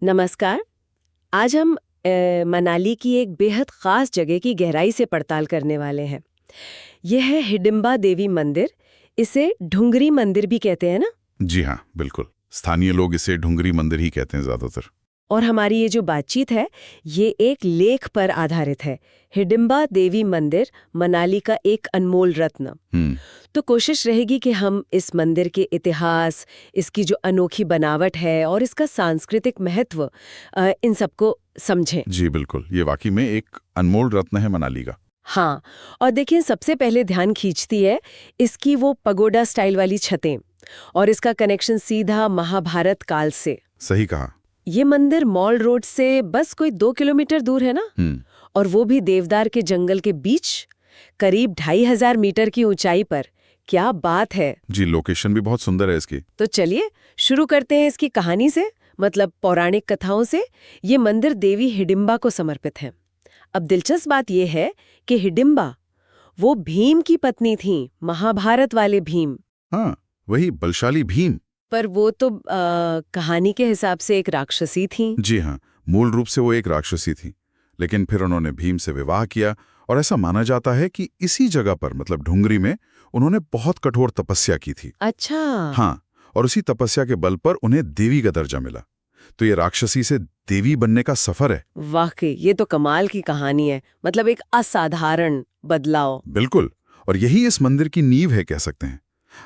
नमस्कार। आज हम मनाली की एक बेहद खास जगह की गहराई से पड़ताल करने वाले हैं। यह है हिडिंबा देवी मंदिर। इसे ढुंगरी मंदिर भी कहते हैं ना। जी हाँ, बिल्कुल। स्थानीय लोग इसे ढुंगरी मंदिर ही कहते हैं ज्यादातर। और हमारी ये जो बातचीत है ये एक लेख पर आधारित है। हिडिंबा देवी मंदिर मनाली का एक अनमोल रत्न। तो कोशिश रहेगी कि हम इस मंदिर के इतिहास, इसकी जो अनोखी बनावट है और इसका सांस्कृतिक महत्व, इन सबको समझें। जी बिल्कुल, ये वाकई में एक अनमोल रत्न है मनाली का। हाँ, और देखिए सबसे पहले ध्यान खींचती है इसकी वो पगोडा स्टाइल वाली छतें और इसका कनेक्शन सीधा महाभारत काल से। सही कहा। ये मंदिर मॉल रोड से बस कोई 2 किलोमीटर दूर है ना। और वो भी देवदार के जंगल के बीच, करीब 2500 मीटर की ऊंचाई पर। क्या बात है। जी, लोकेशन भी बहुत सुंदर है इसकी। तो चलिए शुरू करते हैं इसकी कहानी से, मतलब पौराणिक कथाओं से। ये मंदिर देवी हिडिंबा को समर्पित है। अब दिलचस्प बात यह है कि हिडिंबा वो भीम की पत्नी थी, महाभारत वाले भीम। हाँ, वही बलशाली भीम। पर वो तो कहानी के हिसाब से एक राक्षसी थी। जी हाँ, मूल रूप से वो एक राक्षसी थी, लेकिन फिर उन्होंने भीम से विवाह किया और ऐसा माना जाता है कि इसी जगह पर, मतलब ढुंगरी में, उन्होंने बहुत कठोर तपस्या की थी। अच्छा। हाँ, और उसी तपस्या के बल पर उन्हें देवी का दर्जा मिला। तो ये राक्षसी से देवी बनने का सफर है। वाकई ये तो कमाल की कहानी है, मतलब एक असाधारण बदलाव। बिल्कुल, और यही इस मंदिर की नींव है, कह सकते हैं।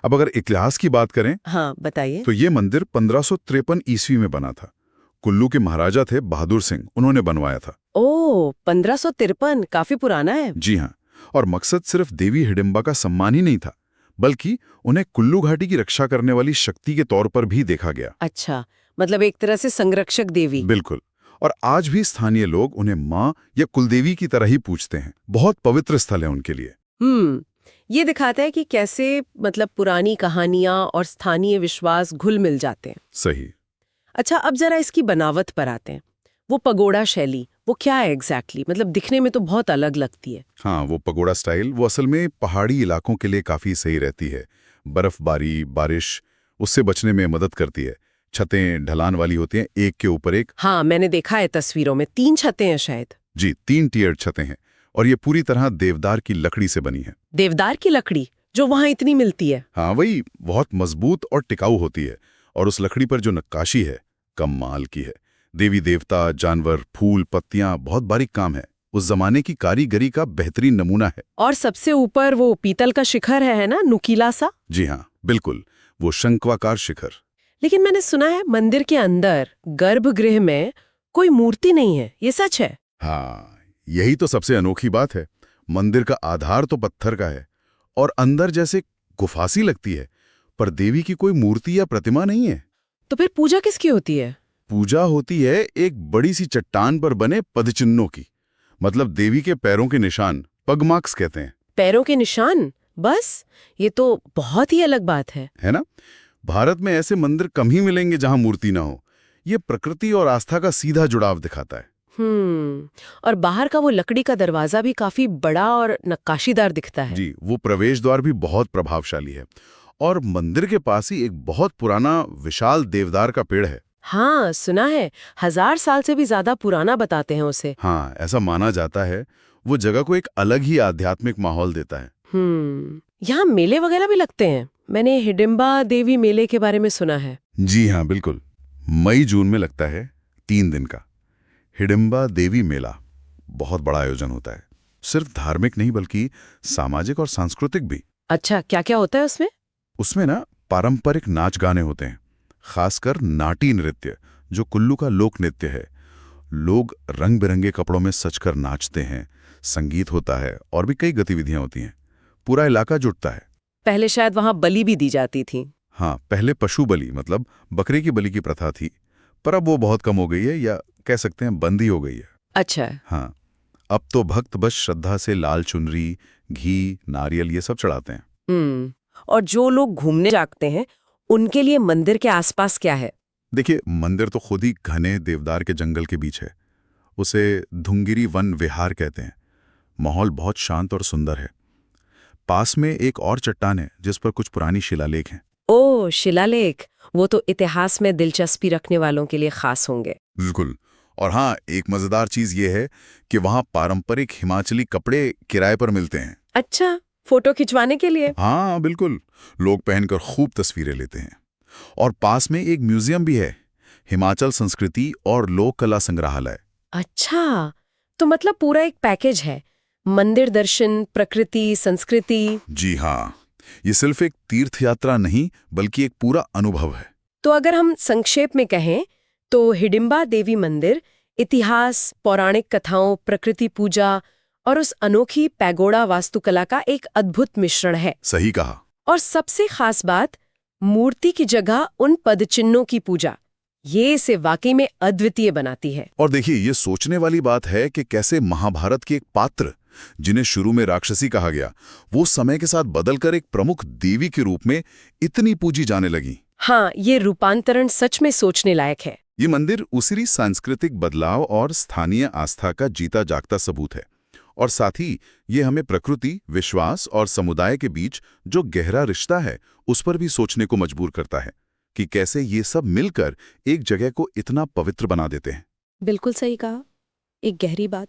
अब अगर इतिहास की बात करें, हाँ बताइए। तो ये मंदिर 1553 ईस्वी में बना था। कुल्लू के महाराजा थे बहादुर सिंह, उन्होंने बनवाया था। ओह, 1553, काफी पुराना है। जी हाँ, और मकसद सिर्फ देवी हिडिंबा का सम्मान ही नहीं था, बल्कि उन्हें कुल्लू घाटी की रक्षा करने वाली शक्ति के तौर पर भी देखा गया। अच्छा, मतलब एक तरह से संरक्षक देवी। बिल्कुल, और आज भी स्थानीय लोग उन्हें माँ या कुलदेवी की तरह ही पूजते हैं। बहुत पवित्र स्थल है उनके लिए। ये दिखाता है कि कैसे, मतलब पुरानी कहानियां और स्थानीय विश्वास घुल मिल जाते हैं। सही। अच्छा, अब जरा इसकी बनावट पर आते हैं। वो पगोड़ा शैली, वो क्या है एग्जैक्टली? मतलब दिखने में तो बहुत अलग लगती है। हाँ, वो पगोड़ा स्टाइल वो असल में पहाड़ी इलाकों के लिए काफी सही रहती है। बर्फबारी, बारिश, उससे बचने में मदद करती है। छतें ढलान वाली होती हैं, एक के ऊपर एक। हाँ, मैंने देखा है तस्वीरों में, 3 छतें हैं शायद। जी, 3 टियर छतें हैं, और ये पूरी तरह देवदार की लकड़ी से बनी है। देवदार की लकड़ी जो वहां इतनी मिलती है। हाँ, वही बहुत मजबूत और टिकाऊ होती है। और उस लकड़ी पर जो नक्काशी है, कमाल की है। देवी देवता, जानवर, फूल, पत्तियां, बहुत बारीक काम है। उस जमाने की कारीगरी का बेहतरीन नमूना है। और सबसे ऊपर वो पीतल का शिखर है ना, नुकीला सा। जी हाँ, बिल्कुल, वो शंक्वाकार शिखर। लेकिन मैंने सुना है मंदिर के अंदर गर्भगृह में कोई मूर्ति नहीं है, ये सच है? हाँ, यही तो सबसे अनोखी बात है। मंदिर का आधार तो पत्थर का है और अंदर जैसे गुफासी लगती है, पर देवी की कोई मूर्ति या प्रतिमा नहीं है। तो फिर पूजा किसकी होती है? पूजा होती है एक बड़ी सी चट्टान पर बने पदचिन्हों की, मतलब देवी के पैरों के निशान, पग मार्क्स कहते हैं। पैरों के निशान? बस? ये तो बहुत ही अलग बात है ना? भारत में ऐसे मंदिर कम ही मिलेंगे जहां मूर्ति ना हो। ये प्रकृति और आस्था का सीधा जुड़ाव दिखाता है। और बाहर का वो लकड़ी का दरवाजा भी काफी बड़ा और नक्काशीदार दिखता है। जी, वो प्रवेश द्वार भी बहुत प्रभावशाली है। और मंदिर के पास ही एक बहुत पुराना विशाल देवदार का पेड़ है। हाँ, सुना है, 1000 साल से भी ज्यादा पुराना बताते हैं उसे। हाँ, ऐसा माना जाता है। वो जगह को एक अलग ही आध्यात्मिक माहौल देता है। यहाँ मेले वगैरह भी लगते हैं। मैंने हिडिंबा देवी मेले के बारे में सुना है। जी हाँ, बिल्कुल, मई जून में लगता है, 3 दिन का हिडिंबा देवी मेला। बहुत बड़ा आयोजन होता है, सिर्फ धार्मिक नहीं बल्कि सामाजिक और सांस्कृतिक भी। अच्छा, क्या क्या होता है उसमें? उसमें ना पारंपरिक नाच गाने होते हैं, खासकर नाटी नृत्य, जो कुल्लू का लोक नृत्य है। लोग रंग बिरंगे कपड़ों में सजकर नाचते हैं, संगीत होता है और भी कई गतिविधियां होती हैं। पूरा इलाका जुटता है। पहले शायद वहां बलि भी दी जाती थी। हाँ, पहले पशु बलि, मतलब बकरे की बलि की प्रथा थी, पर अब वो बहुत कम हो गई है, या कह सकते हैं बंदी हो गई है। अच्छा। हाँ, अब तो भक्त बस श्रद्धा से लाल चुनरी, घी, नारियल ये सब चढ़ाते हैं। और जो लोग घूमने जाते हैं उनके लिए मंदिर के आसपास क्या है? देखिए, मंदिर तो खुद ही घने देवदार के जंगल के बीच है। उसे धुंगिरी वन विहार कहते हैं। माहौल बहुत शांत और सुंदर है। पास में एक और चट्टान है जिस पर कुछ पुरानी शिलालेख हैं। ओह, शिलालेख, वो तो इतिहास में दिलचस्पी रखने वालों के लिए खास होंगे। बिल्कुल। और हाँ, एक मजेदार चीज ये है कि वहाँ पारंपरिक हिमाचली कपड़े किराए पर मिलते हैं। अच्छा, फोटो खिंचवाने के लिए? हाँ बिल्कुल, लोग पहनकर खूब तस्वीरें लेते हैं। और पास में एक म्यूजियम भी है, हिमाचल संस्कृति और लोक कला संग्रहालय। अच्छा, तो मतलब पूरा एक पैकेज है, मंदिर दर्शन, प्रकृति, संस्कृति। जी हाँ, ये सिर्फ एक तीर्थ यात्रा नहीं बल्कि एक पूरा अनुभव है। तो अगर हम संक्षेप में कहें तो हिडिंबा देवी मंदिर इतिहास, पौराणिक कथाओं, प्रकृति पूजा और उस अनोखी पैगोडा वास्तुकला का एक अद्भुत मिश्रण है। सही कहा। और सबसे खास बात, मूर्ति की जगह उन पदचिन्हों की पूजा, ये इसे वाकई में अद्वितीय बनाती है। और देखिए, ये सोचने वाली बात है कि कैसे महाभारत के एक पात्र, जिन्हें शुरू में राक्षसी कहा गया, वो समय के साथ बदलकर एक प्रमुख देवी के रूप में इतनी पूजी जाने लगी। हाँ, ये रूपांतरण सच में सोचने लायक है। ये मंदिर उसी सांस्कृतिक बदलाव और स्थानीय आस्था का जीता जागता सबूत है। और साथ ही ये हमें प्रकृति, विश्वास और समुदाय के बीच जो गहरा रिश्ता है उस पर भी सोचने को मजबूर करता है कि कैसे ये सब मिलकर एक जगह को इतना पवित्र बना देते हैं। बिल्कुल सही कहा, एक गहरी बात।